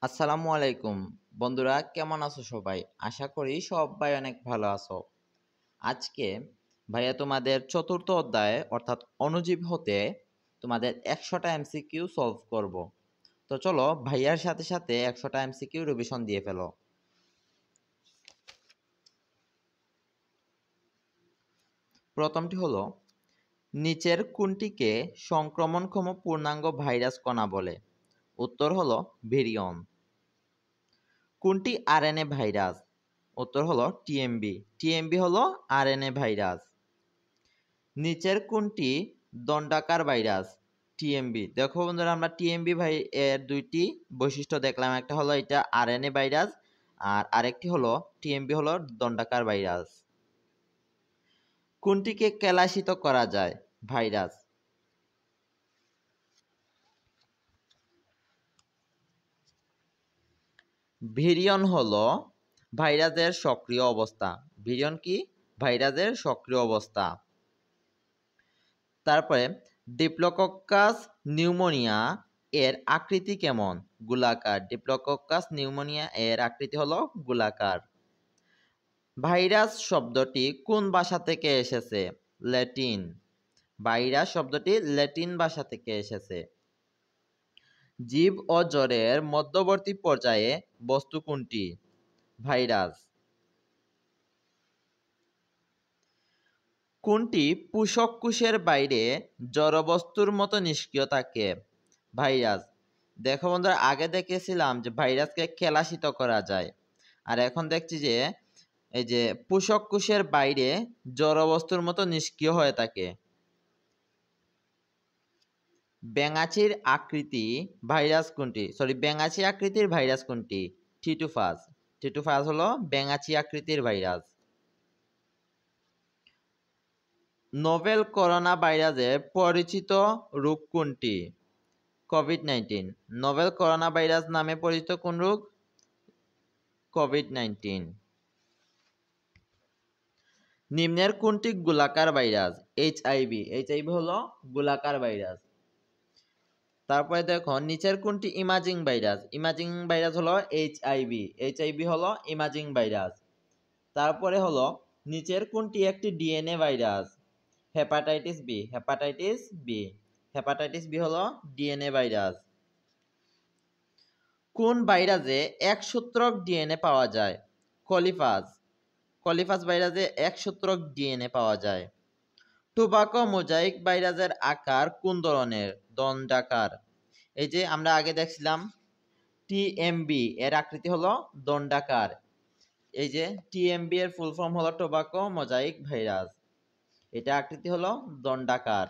আসসালামু আলাইকুম বন্ধুরা, কেমন আছো সবাই? আশা করি সবাই অনেক ভালো আছো। আজকে ভাইয়া তোমাদের চতুর্থ অধ্যায়ে অর্থাৎ অণুজীব হতে তোমাদের 100টা এমসিকিউ সলভ করব। তো চলো ভাইয়ার সাথে সাথে 100টা এমসিকিউ রিভিশন দিয়ে ফেলো। প্রথমটি হলো, নিচের কোনটিকে সংক্রমণক্ষম পূর্ণাঙ্গ ভাইরাস কণা বলে? উত্তর হলো ভিরিয়ন। কোনটি আরএনএ ভাইরাস? উত্তর হলো টিএমবি। টিএমবি হলো আরএনএ ভাইরাস। নিচের কোনটি দণ্ডাকার ভাইরাস? টিএমবি। দেখো বন্ধুরা, আমরা টিএমবি এর দুইটি বৈশিষ্ট্য দেখলাম। একটা হলো এটা আরএনএ ভাইরাস, আর আরেকটি হলো টিএমবি হলো দণ্ডাকার ভাইরাস। কোনটিকে কেলাসিত করা যায়? ভাইরাস। ভিরিয়ন হলো ভাইরাসের সক্রিয় অবস্থা। ভিরিয়ন কি? ভাইরাসের সক্রিয় অবস্থা। তারপরে ডিপ্লোকক্কাস নিউমোনিয়া এর আকৃতি কেমন? গোলাকার। ডিপ্লোকক্কাস নিউমোনিয়া এর আকৃতি হলো গোলাকার। ভাইরাস শব্দটি কোন ভাষা থেকে এসেছে? ল্যাটিন। ভাইরাস শব্দটি ল্যাটিন ভাষা থেকে এসেছে। জীব ও জড়ের মধ্যবর্তী পর্যায়ে বস্তু কোনটি? ভাইরাস। কোনটি পোষক কোষের বাইরে জড়বস্তুর মতো নিষ্ক্রিয় থাকে? ভাইরাস। দেখো বন্ধুরা, আগে দেখেছিলাম যে ভাইরাসকে কেলাসিত করা যায়, আর এখন দেখছি যে এই যে পোষক কোষের বাইরে জড়বস্তুর মতো নিষ্ক্রিয় হয়ে থাকে। ব্যাঙাচির আকৃতি ভাইরাস কোনটি? ব্যাঙাচি আকৃতির ভাইরাস কোনটি? টিটুফাস। টিটুফাস হলো ব্যাঙাচি আকৃতির ভাইরাস। নোভেল করোনা ভাইরাসের পরিচিত রোগ কোনটি? কোভিড-19। নোভেল করোনা ভাইরাস নামে পরিচিত কোন রোগ? কোভিড-19। নিম্নের কোনটি গোলাকার ভাইরাস? এইচআইভি। এইচআইভি হলো গোলাকার ভাইরাস। তারপরে দেখো, নিচের কোনটি ইমাজিং ভাইরাস? ইমাজিং ভাইরাস হলো এইচআইভি। এইচআইভি হলো ইমাজিং ভাইরাস। তারপরে হলো, নিচের কোনটি একটি DNA virus? Hepatitis B. Hepatitis B. Hepatitis B হলো ডিএনএ ভাইরাস। কোন ভাইরাসে একসূত্রক ডিএনএ পাওয়া যায়? কলিফাস। কলিফাস ভাইরাসে একসূত্রক ডিএনএ পাওয়া যায়। টোবাকো মোজাইক ভাইরাসের আকার কোন ধরনের? দণ্ডাকার। এই যে আমরা আগে দেখছিলাম টিএমবি এর আকৃতি হলো দণ্ডাকার। এই যে টিএমবি এর ফুল ফর্ম হলো টোবাকো মোজাইক ভাইরাস। এটা আকৃতি হলো দণ্ডাকার।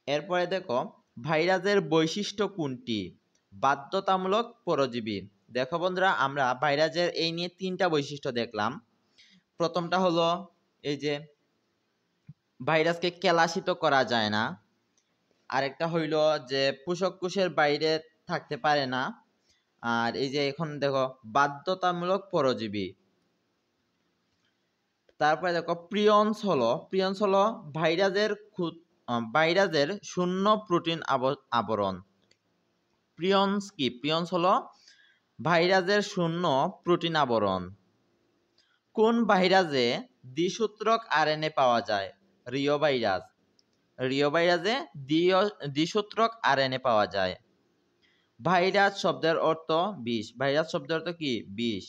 এরপরে দেখো, ভাইরাসের বৈশিষ্ট্য কোনটি? বাধ্যতামূলক পরজীবী। দেখো বন্ধুরা, আমরা ভাইরাসের এই নিয়ে 3টা বৈশিষ্ট্য দেখলাম। প্রথমটা হলো এই যে ভাইরাসকে কেলাসিত করা যায় না। আরেকটা হইল যে পোষক কোষের বাইরে থাকতে পারে না। আর এই যে এখন দেখো বাধ্যতামূলক পরজীবী। তারপরে দেখো প্রিয়ন্স হলো ভাইরাসের শূন্য প্রোটিন আবরণ। প্রিয়ন্স কি? প্রিয়ন্স হলো ভাইরাসের শূন্য প্রোটিন আবরণ। কোন ভাইরাসে দ্বিসূত্রক আরএনএ পাওয়া যায়? Rio virus. রিও ভাইরাসে দ্বিসূত্রক আরএনএ পাওয়া যায়। ভাইরাস শব্দের অর্থ বিষ। ভাইরাস শব্দের অর্থ কি? বিষ।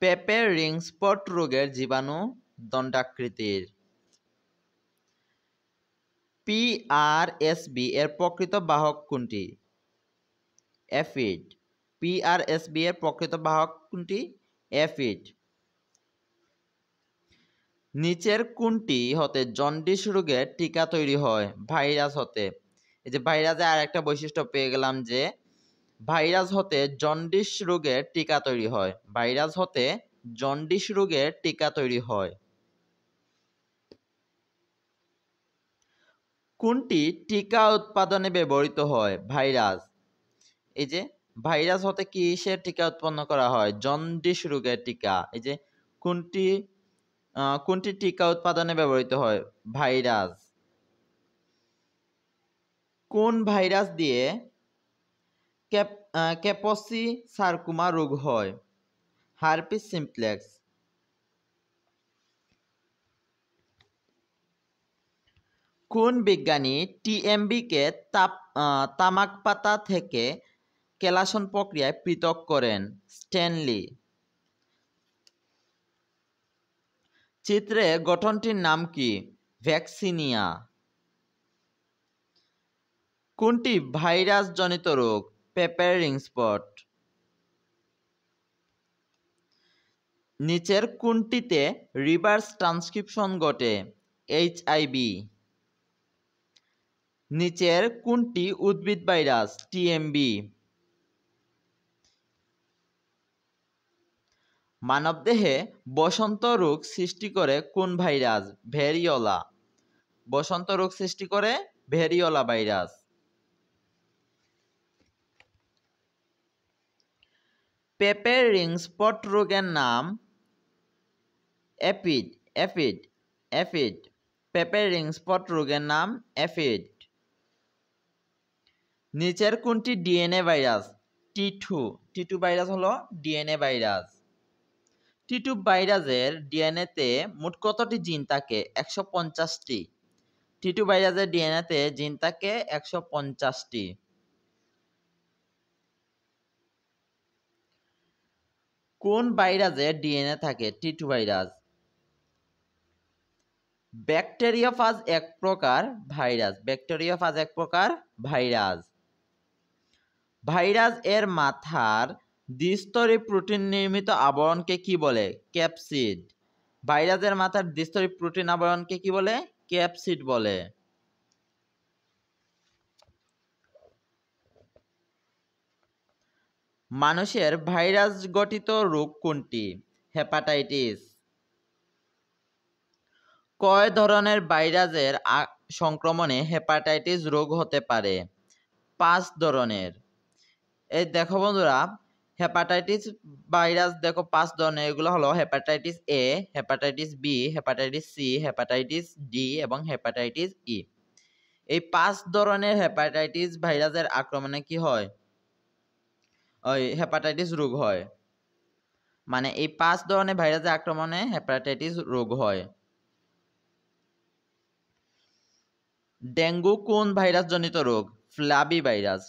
পেঁপের রিং স্পট রোগের জীবাণু দণ্ডাকৃতির। পিআরএসবি এর প্রকৃত বাহক কোনটি? অ্যাফিড। পিআরএসবি এর প্রকৃত বাহক কোনটি? অ্যাফিড। নিচের কোনটি হতে জন্ডিস রোগের টিকা তৈরি হয়? ভাইরাস হতে। এই যে ভাইরাসে আর একটা বৈশিষ্ট্য পেয়ে গেলাম যে ভাইরাস হতে জন্ডিস রোগের টিকা তৈরি হয়। ভাইরাস হতে জন্ডিস রোগের টিকা তৈরি হয়। কোনটি টিকা উৎপাদনে ব্যবহৃত হয়? ভাইরাস। এই যে ভাইরাস হতে কিসের টিকা উৎপন্ন করা হয়? জন্ডিস রোগের টিকা। এই যে কোনটি টিকা উৎপাদনে ব্যবহৃত হয়? ভাইরাস। কোন ভাইরাস দিয়ে ক্যাপসি সার্কোমা রোগ হয়? Herpes simplex. কোন বিজ্ঞানী টিএমবি-কে তামাক পাতা থেকে কেলাসন প্রক্রিয়ায় পৃথক করেন? স্ট্যানলি। চিত্রে গঠনটির নাম কি? ভ্যাকসিনিয়া। কোনটি ভাইরাস জনিত রোগ? পেপের রিং স্পট। নিচের কোনটিতে রিভার্স ট্রান্সক্রিপশন ঘটে? এইচআইভি। নিচের কোনটি উদ্ভিদ ভাইরাস? টিএমবি। মানবদেহে বসন্ত রোগ সৃষ্টি করে কোন ভাইরাস? ভ্যারিওলা। বসন্ত রোগ সৃষ্টি করে ভ্যারিওলা ভাইরাস। পেপের রিং স্পট রোগের নাম? এফিড। পেপের রিং স্পট রোগের নাম এফিড। নিচের কোনটি ডিএনএ ভাইরাস? টি2 ভাইরাস হলো ডিএনএ ভাইরাস। টি2 ভাইরাসের ডিএনএতে মোট কতটি জিন থাকে? 150টি। টি2 ভাইরাসের ডিএনএতে জিন থাকে 150টি। কোন ভাইরাসের ডিএনএ থাকে? টি2 ভাইরাস। ব্যাকটেরিওফাজ এক প্রকার ভাইরাস। ভাইরাস এর মাথার দ্বিস্তরী প্রোটিন নির্মিত আবরণকে কি বলে? ক্যাপসিড। ভাইরাসের মাথার দ্বিস্তরী প্রোটিন আবরণকে কি বলে? ক্যাপসিড বলে। মানুষের ভাইরাস গঠিত রোগ কোনটি? হেপাটাইটিস। কয় ধরনের ভাইরাসের সংক্রমণে হেপাটাইটিস রোগ হতে পারে? 5 ধরনের। এই দেখো বন্ধুরা, হেপাটাইটিস ভাইরাস দেখো 5 ধরনের। এগুলো হলো hepatitis A, hepatitis B, hepatitis C, hepatitis D এবং হেপাটাইটিস ই। এই 5 ধরনের হেপাটাইটিস ভাইরাসের আক্রমণে কি হয়? ওই হেপাটাইটিস রোগ হয়। মানে এই 5 ধরনের ভাইরাসের আক্রমণে হেপাটাইটিস রোগ হয়। ডেঙ্গু কোন ভাইরাস জনিত রোগ? ফ্লাবি ভাইরাস।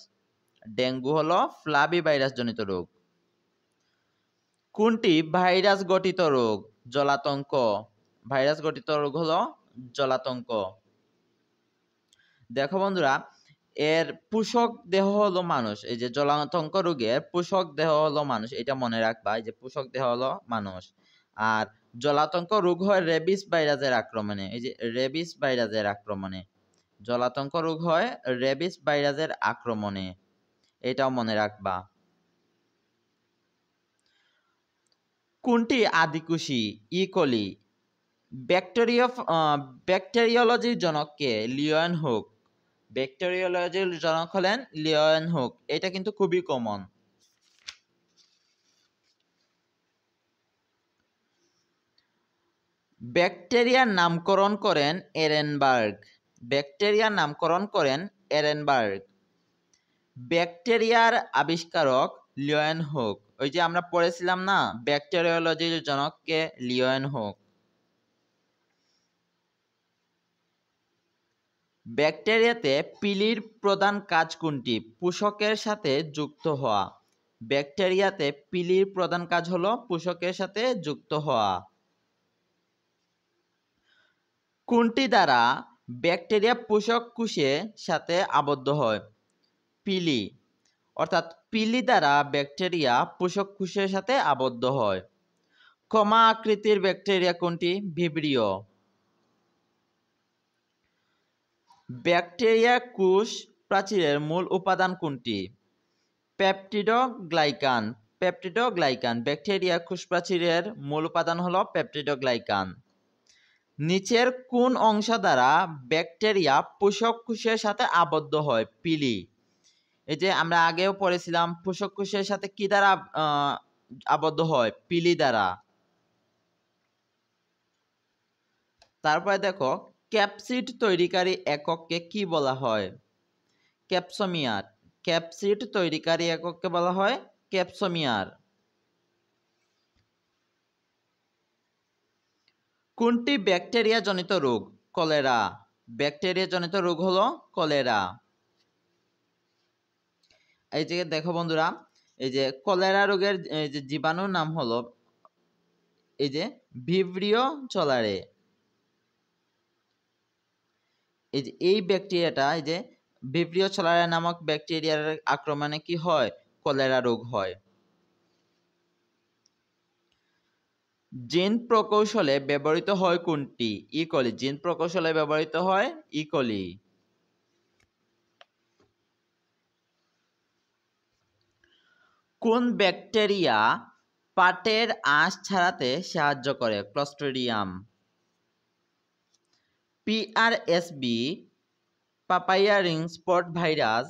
ডেঙ্গু হলো ফ্লাবি ভাইরাস জনিত রোগ। কোনটি ভাইরাস গঠিত রোগ? জলাতঙ্ক। ভাইরাস গঠিত রোগ হলো জলাতঙ্ক। দেখো বন্ধুরা, এর পোষক দেহ হলো মানুষ। এই যে জলাতঙ্ক রোগের পোষক দেহ হলো মানুষ, এটা মনে রাখবা, এই যে পোষক দেহ হলো মানুষ। আর জলাতঙ্ক রোগ হয় রেবিস ভাইরাসের আক্রমণে। এই যে রেবিস ভাইরাসের আক্রমণে জলাতঙ্ক রোগ হয় রেবিস ভাইরাসের আক্রমণে, এটাও মনে রাখবা। কোনটি আদিকুশি? ইকোলি। ব্যাকটেরিওলজির জনক কে? লিওয়েনহুক। ব্যাকটেরিওলজির জনক হলেন লিওয়েনহুক। এটা কিন্তু খুবই কমন। ব্যাকটেরিয়ার নামকরণ করেন এরেনবার্গ। ব্যাকটেরিয়ার নামকরণ করেন এরেনবার্গ। ব্যাকটেরিয়ার আবিষ্কারক লিওয়েনহুক। ওই যে আমরা পড়েছিলাম না, ব্যাকটেরিওলজির জনক কে? লিওয়েনহুক। ব্যাকটেরিয়াতে পিলির প্রধান কাজ কোনটি? পোষকের সাথে যুক্ত হওয়া। ব্যাকটেরিয়াতে পিলির প্রধান কাজ হলো পোষকের সাথে যুক্ত হওয়া। কোনটি দ্বারা ব্যাকটেরিয়া পোষক কোষের সাথে আবদ্ধ হয়? পিলি। অর্থাৎ পিলি দ্বারা ব্যাকটেরিয়া পোষক কোষের সাথে আবদ্ধ হয়। কমা আকৃতির ব্যাকটেরিয়া কোনটি? ভিব্রিও। ব্যাকটেরিয়া কোষ প্রাচীরের মূল উপাদান কোনটি? পেপটিডোগ্লাইকান। ব্যাকটেরিয়া কোষ প্রাচীরের মূল উপাদান হলো পেপটিডোগ্লাইকান। নিচের কোন অংশ দ্বারা ব্যাকটেরিয়া পোষক কোষের সাথে আবদ্ধ হয়? পিলি। এই যে আমরা আগেও পড়েছিলাম, পোষক কোষের সাথে কি দ্বারা আবদ্ধ হয়? পিলি দ্বারা। তারপরে দেখো, ক্যাপসিড তৈরিকারী একককে কি বলা হয়? ক্যাপসোমিয়ার। ক্যাপসিড তৈরিকারী একককে বলা হয় ক্যাপসোমিয়ার। কোনটি ব্যাকটেরিয়া জনিত রোগ? কলেরা। ব্যাকটেরিয়া জনিত রোগ হলো কলেরা। এই যে দেখো বন্ধুরা, এই যে কলেরা রোগের এই যে জীবাণুর নাম হলো এই যে ভিব্রিও চলারে। এই যে এই ব্যাকটেরিয়াটা, এই যে ভিব্রিও চলারে নামক ব্যাকটেরিয়ার আক্রমণে কি হয়? কলেরা রোগ হয়। জিন প্রকৌশলে ব্যবহৃত হয় কোনটি? ইকোলি। জিন প্রকৌশলে ব্যবহৃত হয় ইকোলি। কোন ব্যাকটেরিয়া পাটের আঁশ ছাড়াতে সাহায্য করে? Clostridium. PRSV papaya ring spot virus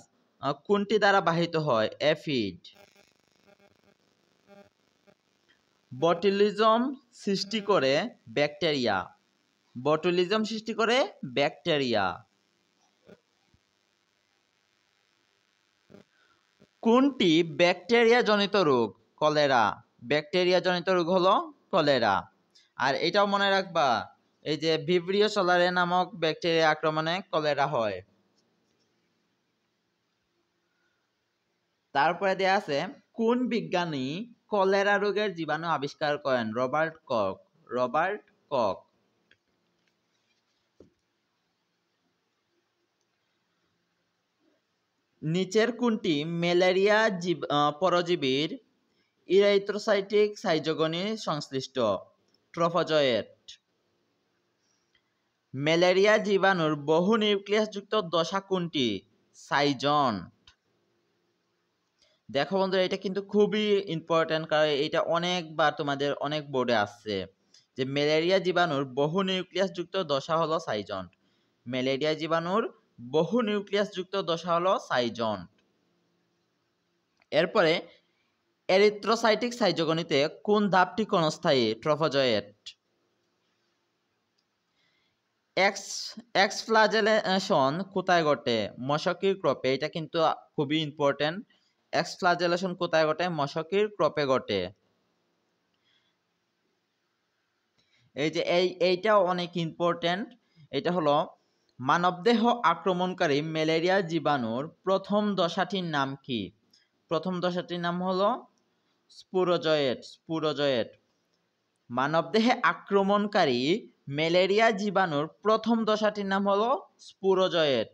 কোনটি দ্বারা বাহিত হয়? এফিড। বটুলিজম সৃষ্টি করে ব্যাকটেরিয়া। বটুলিজম সৃষ্টি করে ব্যাকটেরিয়া। কোনটি ব্যাকটেরিয়া জনিত রোগ? কলেরা। ব্যাকটেরিয়া জনিত রোগ হলো কলেরা। আর এটাও মনে রাখবা, এই যে ভিব্রিও চলারে নামক ব্যাকটেরিয়া আক্রমণে কলেরা হয়। তারপরে দেয়া আছে, কোন বিজ্ঞানী কলেরা রোগের জীবাণু আবিষ্কার করেন? Robert cock. Robert cock. নিচের কোনটি ম্যালেরিয়া পরজীবীর ইরাইথ্রোসাইটিক সাইজোগনি সংশ্লিষ্ট? ট্রফোজয়েট। ম্যালেরিয়া জীবাণুর বহু নিউক্লিয়াসযুক্ত দশা কোনটি? সাইজন্ট। দেখো বন্ধুরা, এটা কিন্তু খুবই ইম্পর্টেন্ট, কারণ এটা অনেকবার তোমাদের অনেক বোর্ডে আসছে যে ম্যালেরিয়া জীবাণুর বহু নিউক্লিয়াসযুক্ত দশা হলো সাইজন্ট। ম্যালেরিয়া জীবাণুর বহু নিউক্লিয়াসযুক্ত দশা হলো সাইজন্ট। এরপরে এরিথ্রোসাইটিক সাইজোগনিতে কোন ধাপটি ক্ষণস্থায়ী? ট্রফোজয়েট। এক্সফ্লাজেলেশন কোথায় ঘটে? মশকির ক্রপে। এটা কিন্তু খুবই ইম্পর্টেন্ট। এক্সফ্লাজেলেশন কোথায় ঘটে? মশকির ক্রপে ঘটে। এই যে এইটাও অনেক ইম্পর্টেন্ট। এটা হলো, মানবদেহ আক্রমণকারী ম্যালেরিয়া জীবাণুর প্রথম দশাটির নাম কি? প্রথম দশাটির নাম হলো স্পুরোজয়েট। স্পুরোজয়েট। মানবদেহে আক্রমণকারী ম্যালেরিয়া জীবাণুর প্রথম দশাটির নাম হলো স্পুরোজয়েট।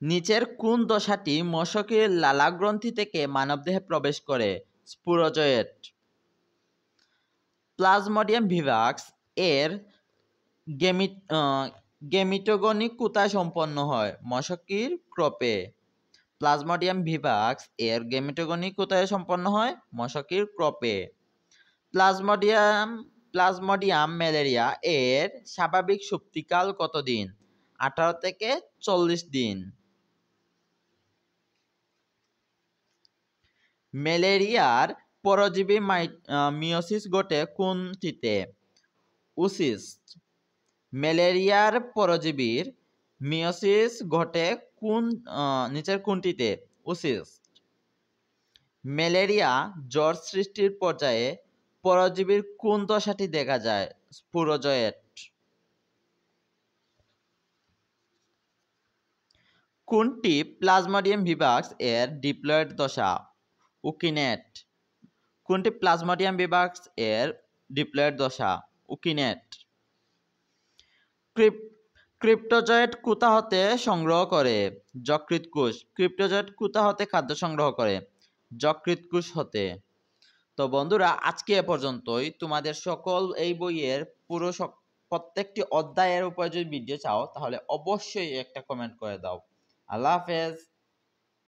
নিচের কোন দশাটি মশকের লালাগ্রন্থি থেকে মানবদেহে প্রবেশ করে? স্পুরোজয়েট। প্লাজমোডিয়াম ভিভাক্স এর গেমিটোগনি কোথায় সম্পন্ন হয়? মশকির ক্রপে। প্লাজমোডিয়াম ভিভাক্স এর গেমিটোগনি কোথায় সম্পন্ন হয়? মশকির ক্রপে। প্লাজমোডিয়াম ম্যালেরিয়া এর স্বাভাবিক সুপ্তিকাল কতদিন? 18 থেকে 40 দিন। ম্যালেরিয়ার পরজীবী মিয়োসিস ঘটে কোনটিতে? উসিস্ট। ম্যালেরিয়ার পরজীবীর মিয়োসিস ঘটে নিচের কোনটিতে? উসিস্ট। ম্যালেরিয়া জ্বর সৃষ্টির পর্যায়ে পরজীবীর কোন দশাটি দেখা যায়? স্পুরোজয়েট। কোনটি প্লাজমোডিয়াম ভিভাক্স এর ডিপ্লয়েড দশা? উকিনেট। কোনটি প্লাজমোডিয়াম ভিভাক্স এর ডিপ্লয়েড দশা? উকিনেট। ক্রিপ্টোজয়েট কোথা হতে সংগ্রহ করে? যকৃৎ কোষ। ক্রিপ্টোজয়েট কোথা হতে খাদ্য সংগ্রহ করে? যকৃৎ কোষ হতে। তো বন্ধুরা, আজকে এ পর্যন্তই। তোমাদের সকল এই বইয়ের পুরো প্রত্যেকটি অধ্যায়ের উপরে যদি ভিডিও চাও, তাহলে অবশ্যই একটা কমেন্ট করে দাও। আল্লাহ হাফেজ।